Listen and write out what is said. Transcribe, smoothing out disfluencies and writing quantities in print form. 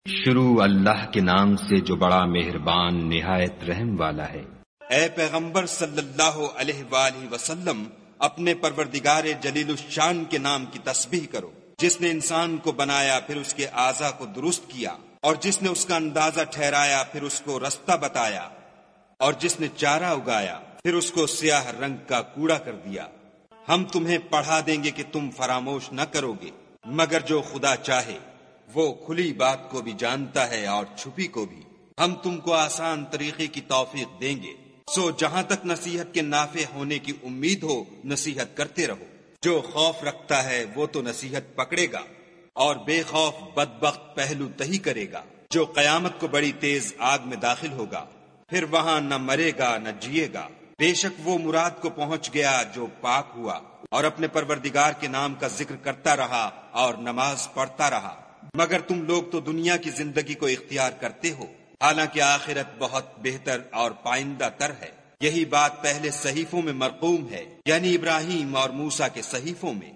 شروع اللہ کے نام سے جو بڑا مہربان نہایت رحم والا ہے۔ اے پیغمبر صلی اللہ علیہ وآلہ وسلم، اپنے پروردگار جلیل الشان کے نام کی تسبیح کرو، جس نے انسان کو بنایا پھر اس کے اعضاء کو درست کیا، اور جس نے اس کا اندازہ ٹھہرایا پھر اس کو رستہ بتایا، اور جس نے چارہ اگایا پھر اس کو سیاہ رنگ کا کوڑا کر دیا۔ ہم تمہیں پڑھا دیں گے کہ تم فراموش نہ کرو گے، مگر جو خدا چاہے، وہ کھلی بات کو بھی جانتا ہے اور چھپی کو بھی۔ ہم تم کو آسان طریقے کی توفیق دیں گے، سو جہاں تک نصیحت کے نافع ہونے کی امید ہو نصیحت کرتے رہو۔ جو خوف رکھتا ہے وہ تو نصیحت پکڑے گا، اور بے خوف بدبخت پہلو تہی کرے گا، جو قیامت کو بڑی تیز آگ میں داخل ہوگا، پھر وہاں نہ مرے گا نہ جیے گا۔ بے شک وہ مراد کو پہنچ گیا جو پاک ہوا اور اپنے پروردگار کے نام کا ذکر کرتا رہا اور نماز پڑھتا رہا۔ مگر تم لوگ تو دنیا کی زندگی کو اختیار کرتے ہو، حالانکہ آخرت بہت بہتر اور پائندہ تر ہے۔ یہی بات پہلے صحیفوں میں مرقوم ہے، یعنی ابراہیم اور موسیٰ کے صحیفوں میں۔